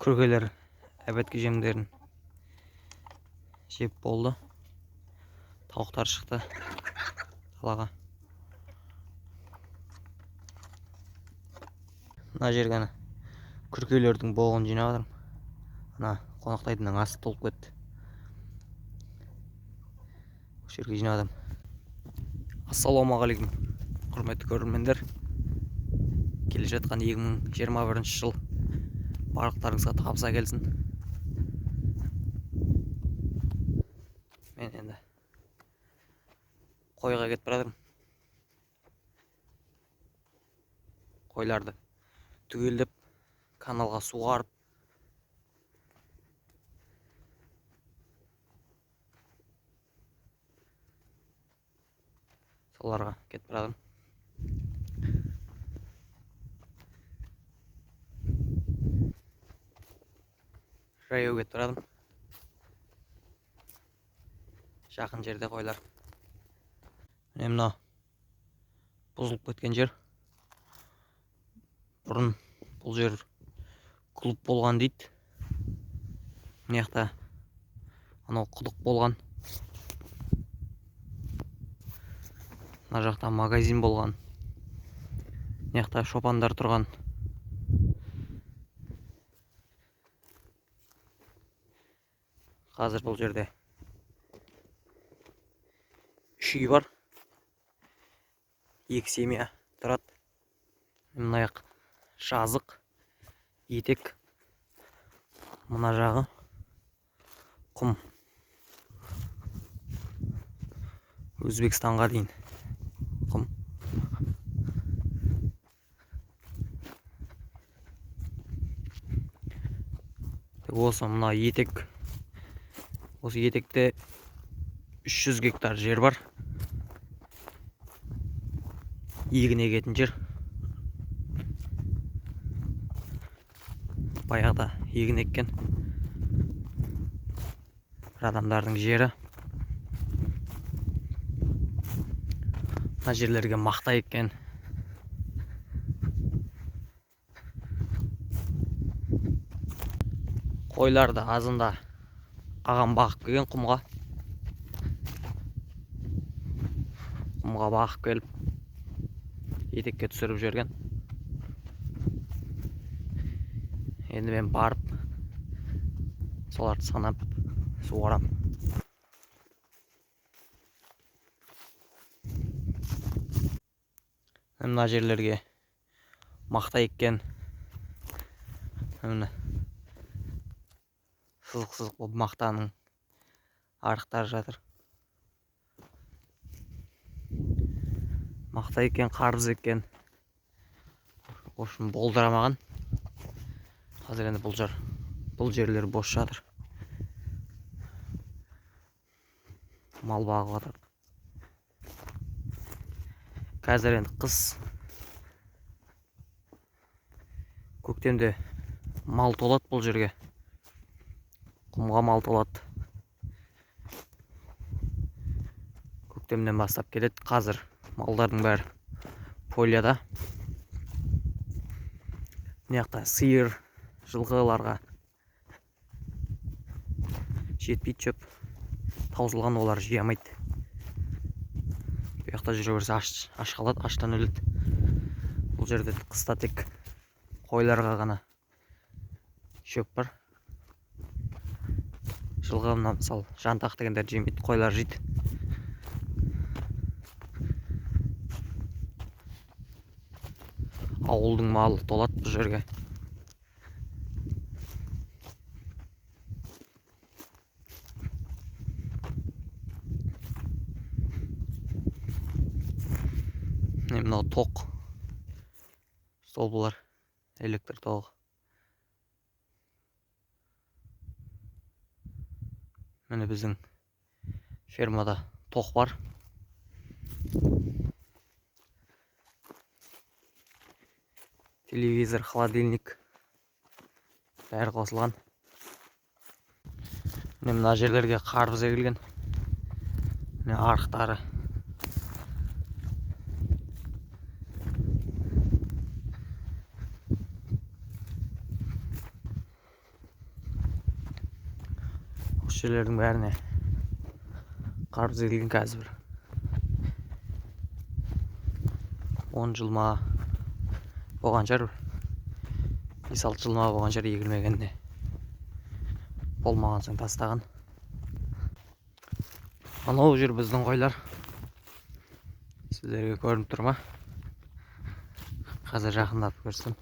Күркелер әбәтке жемдерін жеп болды. Тауықтар шықты далаға. Мына жерге күркелердің боғын жинап жатырмын. Мына қонақтайтынның асты толып кетті. Осы жерге жинап жатырмын. Ассалаумағалейкум, құрметті көрермендер. Келе жатқан 2021 жыл барлықтарыңызға табыса келсін. Мен енді қойға кетіп барадым. Қойларды түгелдеп каналға суғарып, соларға кетіп барадым. Жаяу кетіп барадым. Жақын жерде қойлар. Міне мына бұзылып кеткен жер. Бұрын бұл жер клуб болған дейді. Мына жақта анау құдық болған. Мына жақта магазин болған. Мына жақта шопандар тұрған. Қазір бұл жерде 3 үй бар. 2 семья тұрады. Мына жақ жазық, етек. Мына жағы құм. Өзбекстанға дейін құм. Осы мына етек. Осы етекте 300 гектар жер бар. Егін егетін жер. Баяғыда егін еккен бір адамдардың жері. Мына жерлерге мақта еккен. Қойларды азында ағам бағып келген құмға. Құмға бағып келіп етекке түсіріп жүрген. Енді мен барып соларды санап суғарам. Мына жерлерге мақта еккен. Міне сызық-сызық болып мақтаның арықтары жатыр. Мақта екен, қарбыз екен. Ошын болдырамаған. Қазір енді бұл жерлер бос жатыр. Мал бағып жатыр. Қазір енді қыс. Көктемде мал толады бұл жерге. Құмға мал толады. Көктемнен бастап келеді. Қазір малдардың бәрі полияда. Мына жақта сиыр, жылқыларға жетпейді шөп. Таусылған олар жей алмайды. Бұл жақта жүре берсе аш қалады, аштан өледі. Бұл жерде қыста тек қойларға ғана шөп бар. Жылқы мысалы жантақ дегендер жемейді, қойлар жейді. Ауылдың малы толады бұл жерге. Мынау тоқ. Столбылар, электр тоғы. Міне біздің фермада тоқ бар. Телевизор, холодильник бәрі қосылған. Мына жерлерге қарбыз егілген. Міне арықтары. жерлердің бәріне қарбыз егілген қазір 10 жыл ма болған шығар, 5-6 жыл ма болған шығар егілмегенде. Болмаған соң тастаған. Анау жер біздің қойлар. Сіздерге көрініп тұр ма? Қазір жақындап көрсем.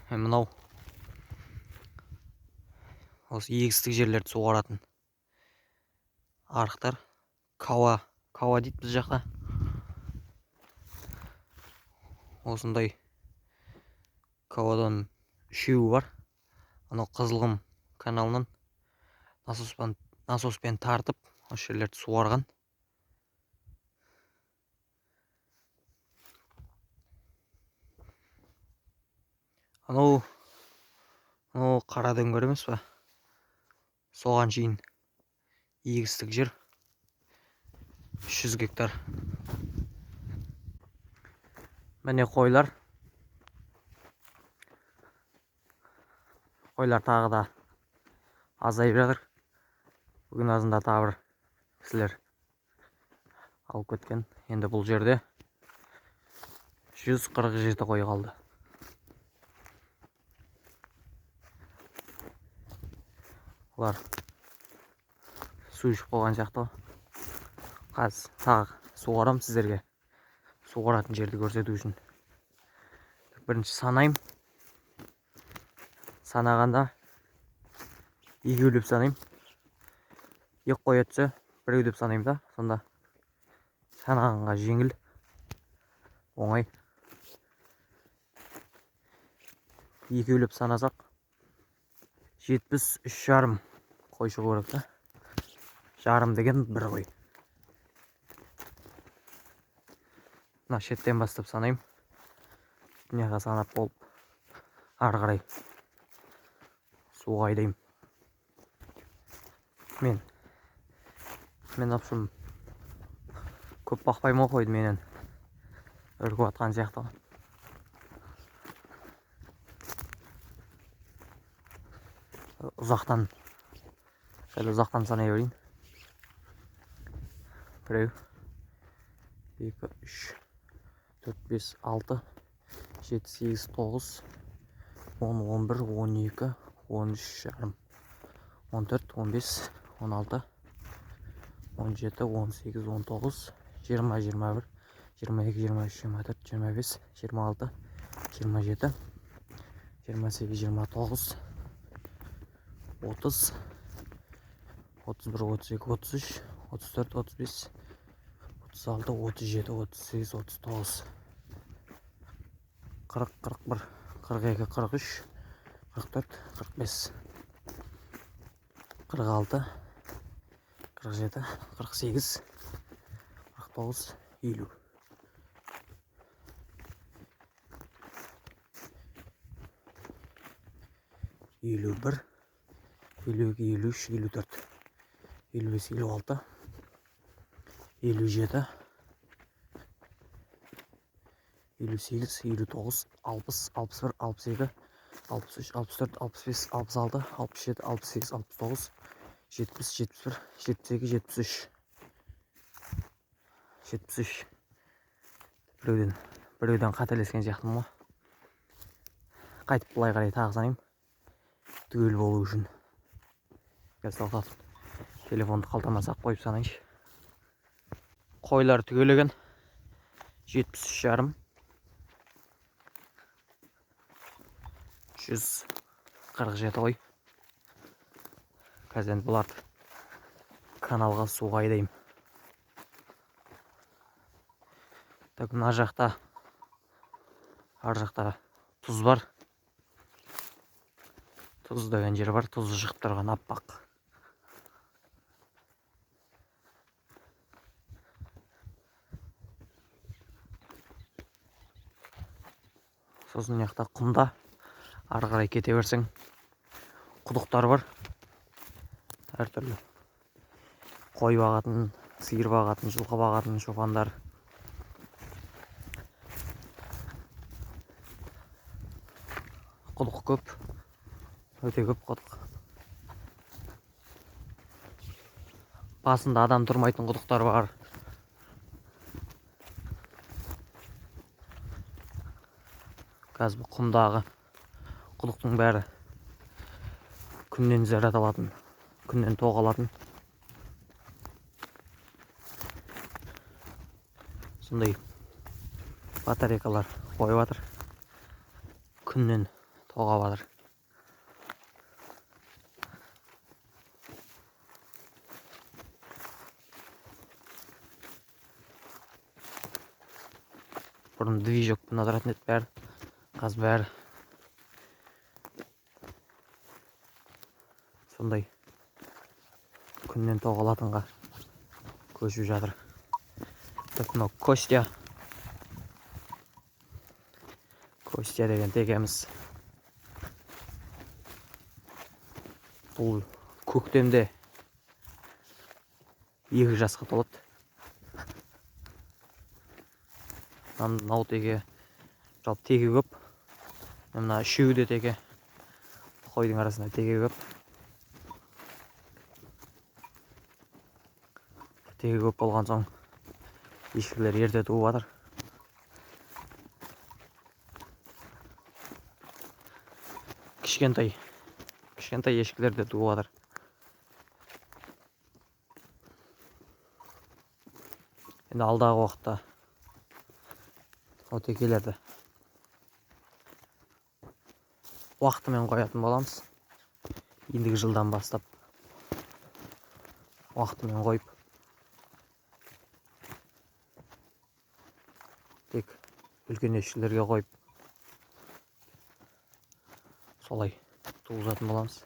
Мынау осы егістік жерлерді суғаратын арықтар. Кауа дейді біз жақта. Осындай кауадан үшеуі бар. Анау Қызылқұм каналынан насоспен тартып осы жерлерді суарған. Анау қара дөңгер емес па? Соған шейін егістік жер 300 гектар. Міне қойлар тағы да азайып жатыр. Бүгін азында тағы бір кісілер алып кеткен. Енді бұл жерде 147 қой қалды. Олар су ішіп болған сияқты. Қазір тағы суғарам сіздерге. Суғаратын жерді көрсету үшін. Бірінші санайым. Санағанда екеулеп санайым. Екі қой өтсе, біреу санайым да. Сонда санағанға жеңіл, оңай. Екеулеп санасақ 73,5 қой шығу керек та. Жарым деген бір қой. Мына шеттен бастап санайым. Дүнияға санап болып, ары қарай суға айдайым. Мен апшым көп бақпаймын қойды, менен үркіп атқан сияқты. Ұзақтан санай берейін. 1, 2, 3, 4, 5, 6, 7, 8, 9, 10, 11, 12, 13 жарым, 14, 15, 16, 17, 18, 19, 20, 21, 22, 23, 24, 25, 26, 27, 28, 29, 30, 31, 32, 33, 34, 35, 36, 37, 38, 39, 40, 41, 42, 43, 44, 45, 46, 47, 48, 49, 50. 51, 52, 53, 54, 55, 56, 57, 58, 59, 60, 61, 62, 63, 64, 65, 66, 67, 68, 69, 70, 71, 72, 73. 73. Біреуден қателескен сияқтымын ғой. Қайтып былай қарай тағы санайым. Түгел болу үшін. Тоқтатып, телефонды қалтама сақ қойып санайыншы. Қойлар түгелеген 73,5. 147 қой. Қазір енді бұларды каналға суға айдайым. Так, мына жақта, ар жақта тұз бар. Тұз деген жер бар, тұзы шығып тұрған аппақ. Сосын жақта құмда, ары қарай кете берсең, құдықтар бар. Әртүрлі қой бағатын, сиыр бағатын, жылқы бағатын шопандар. Құдық көп, өте көп құдық. басында адам тұрмайтын құдықтар бар. Қазір бұл құмдағы құдықтың бәрі күннен заряд алатын, күннен тоқ алатын. Сондай батарейкалар қойып жатыр. Күннен тоқ алып жатыр. Бұрын движокпен отыратын еді бәрі. Қазір бәрі сондай күннен тоқ алатынға көшіп жатыр. Мынау Костя деген текеміз. Бұл көктемде 2 жасқа толады. Мынау теке, жалпы теке көп. Мына үшеуі де теке. Қойдың арасында теке көп. Теке көп болған соң ешкілер ерте туып жатыр. Кішкентай ешкілер де туып жатыр. Енді алдағы уақытта текелерді уақытымен қоятын боламыз. Ендігі жылдан бастап уақытымен қойып, тек үлкен ешкілерге қойып, солай туғызатын боламыз.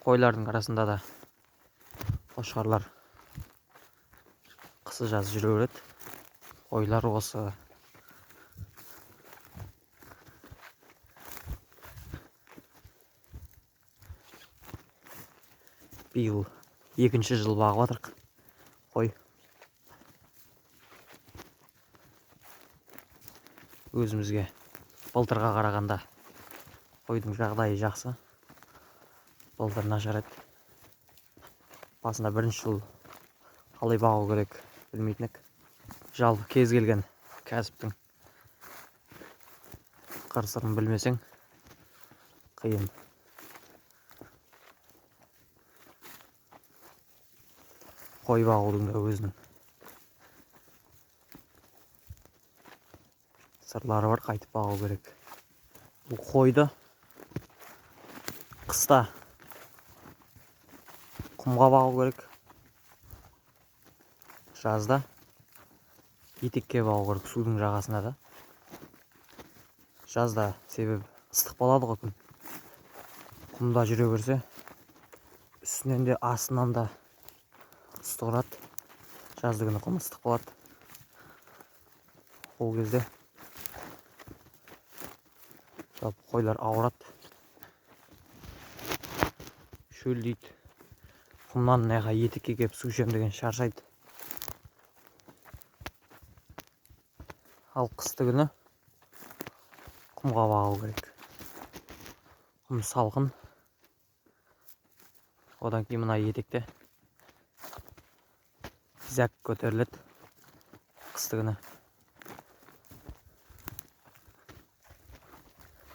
Қойлардың арасында да қошқарлар қысы жаз жүре береді. Қойлар осы биыл 2-ші жыл бағып жатырық қой. Өзімізге былтырға қарағанда қойдың жағдайы жақсы. Былтыр нашар еді. Басында 1-ші жыл қалай бағу керек білмейтінік. Жалпы кез келген кәсіптің қыр-сырын білмесең қиын. Қой бағудың да өзінің сырлары бар, қайтып бағу керек. Бұл қойды қыста құмға бағу керек. Жазда етекке бағу керек, судың жағасына да. Жазда себебі ыстық болады ғой күн. Құмда жүре берсе, үстінен де астынан да ыстық ұрады. Жазды күні құм ыстық болады. Ол кезде жалпы қойлар ауырады, шөлдейді. Құмнан неға етекке кеп су ішем деген шаршайды. Ал қысты күні құмға бағу керек. Құм салқын. Одан кейін мына етекте зәк көтеріледі қысты күні.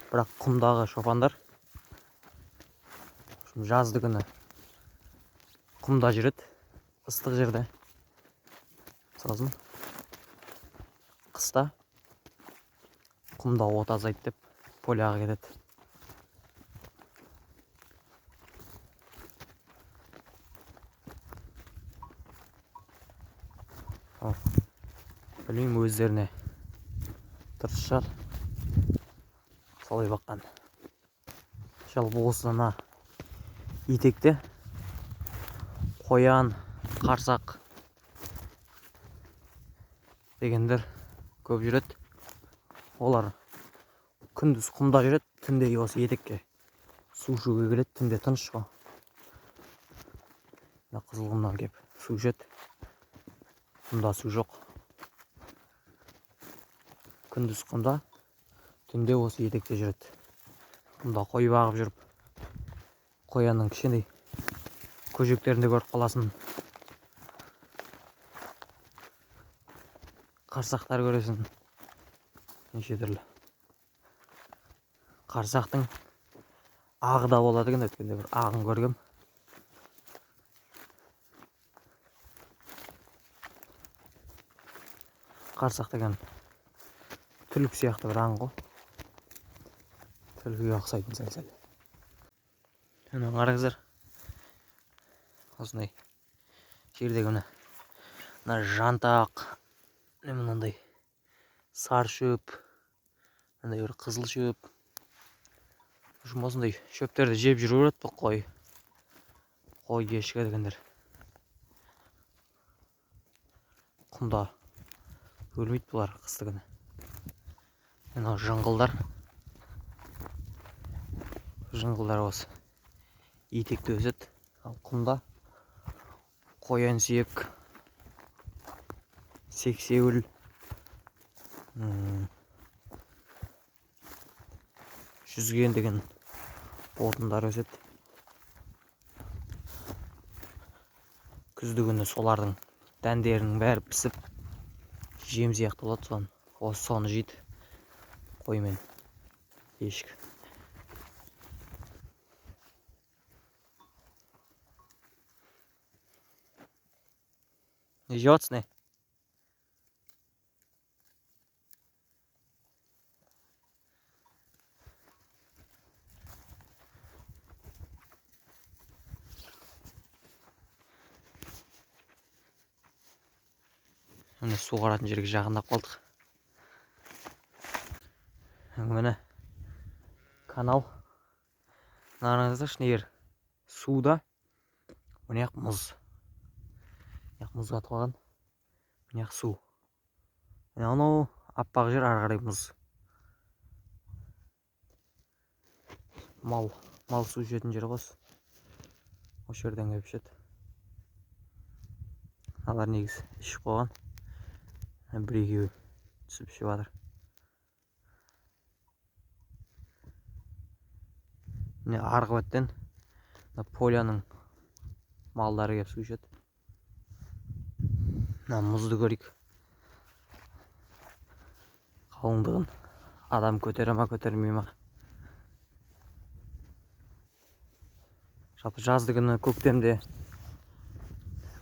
Бірақ құмдағы шопандар жазды күні құмда жүреді, ыстық жерде. Сосын қыста құмда от азайды деп поляға кетеді. Білмеймін, өздеріне дұрыс шығар, солай баққан. Жалпы осына етекте қоян, қарсақ дегендер көп жүреді. Олар күндіз құмда жүреді, түнде осы етекке су ішуге келеді. Түнде тыныш қой. Қызылқұмнан кеп су ішеді. Құмда су жоқ. Күндіз құмда, түнде осы етекте жүреді. Құмда қой бағып жүріп, қоянның кішкентай көжектерінде көріп қаласын. Қарсақтар көресің. Неше түрлі. Қарсақтың ағы да болады екен, өткенде бір ағын көргем. Қарсақ деген түлік сияқты бір аң ғой. Түлкіге ұқсайтын сәл-сәл. Мына қараңыздар. Осындай жердегі мына жантақ, мынандай сары шөп, мынандай бір қызыл шөп. Осындай шөптерді жеп жүріп жүреді бұл қой ешкі дегендер. Құмда өлмейді бұлар қыстыгүні. Мына жыңғылдар осы етекте өседі. Ал құмда қоян сүйек, сексеуіл, жүзген деген отындар өседі. Күздігүні солардың дәндерінің бәрі пісіп жем сияқты болады. Соны жейді қой мен ешкі. Жиотсың. Міне су қаратын жерге жақындап қалдық. Міне канал. Қараңыздаршы, нер суда. Міне мұз. Мұз қатып қалған. Міне су. Міне анау аппақ жер, ары қарай мұз. Мал су ішетін жер ғой. Осы жерден келіп ішеді. Алар негізі ішіп қойған. Бір-екеуі түсіп ішіп жатыр. Міне арғы беттен поляның малдары келіп су ішеді. Мұзды көрейік. Қалыңдығын адам көтере ма, көтермей ма? Жалпы жаздыгүні, көктемде,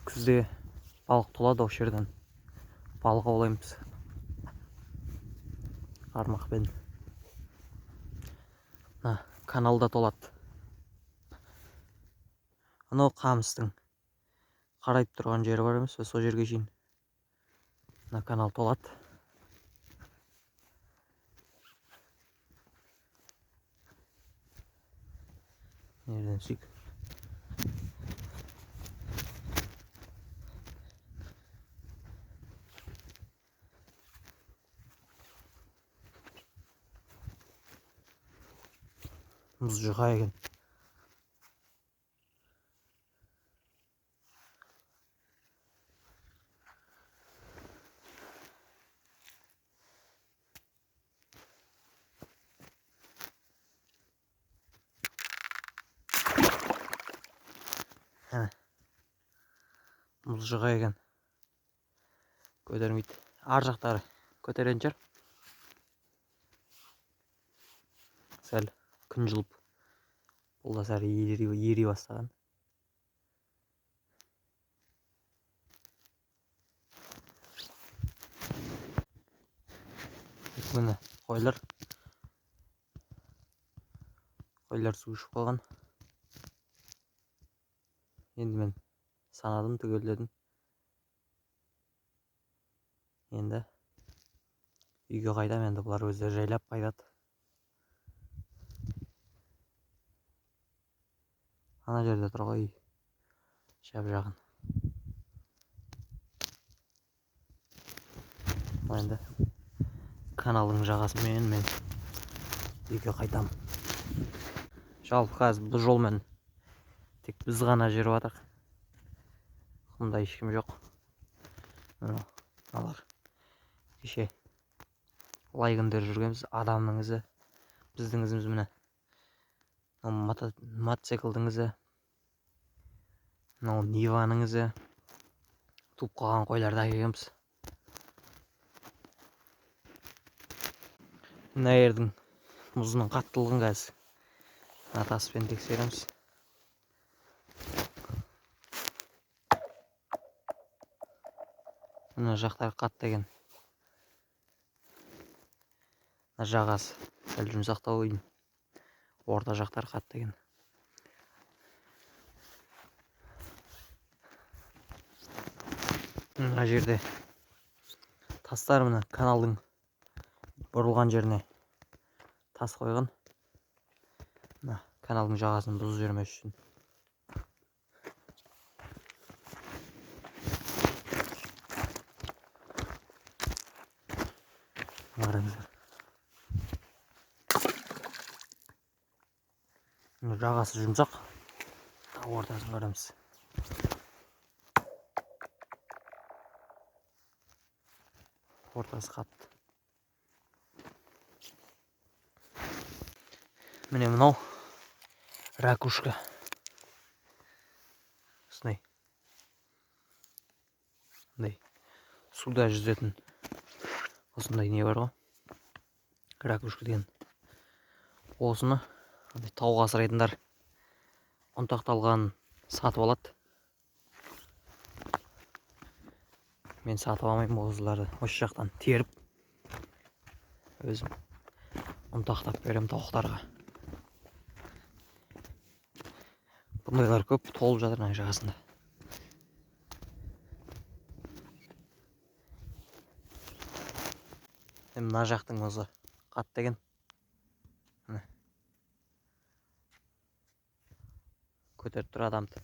күзде балық толады. Осы жерден балық аулаймыз қармақпен. Каналда толады. Анау қамыстың қарайып тұрған жері бар емес пе? Сол жерге шейін канал толады. Nereden çık? Muz жұқа екен. Мұз жұқа екен. Көтермейді. Ар жақтары көтеретін шығар. Сәл күн жылып, бұл да сәл ери бастаған. Міне қойлар су ішіп қалған. Енді мен санадым, түгелдедім. Енді үйге қайтам. Енді бұлар өздері жайлап қайтады. Ана жерде тұр ғой, шап жағын. Енді каналдың жағасымен мен үйге қайтам. Жалпы қазір бұл жолмен тек біз ғана жүріп жатық. Құмда ешкім жоқ. Алар кеше лай күндер жүргенбіз. Адамның ізі, біздің ізіміз міне. Мотоциклдің ізі. мынау Ниваның ізі. Туып қалған қойларды әкелгенбіз. Мына жердің мұзының қаттылығын қазір мына таспен тексереміз. Мына жақтары қатты екен. Мына жағасы сәл жұмсақтау дейін. Орта жақтары қатты екен. Мына жерде тастар, мына каналдың бұрылған жеріне тас қойған. Мына каналдың жағасын бұзып жібермес үшін. Қараңыздар. Жағасы жұмсақ. Ортасын қарамыз. Ортасы қатты. Міне мынау ракушка. Осындай. Суда жүзетін осындай не бар ғой. Ракушка деген. Осыны тауға асырайтындар ұнтақталған сатып алады. Мен сатып алмаймын осыларды. Осы жақтан теріп өзім ұнтақтап берем тауықтарға. Бұндайлар көп толып жатыр мына жағасында. Мына жақтың мұзы қатты екен. Көтеріп тұр адамды.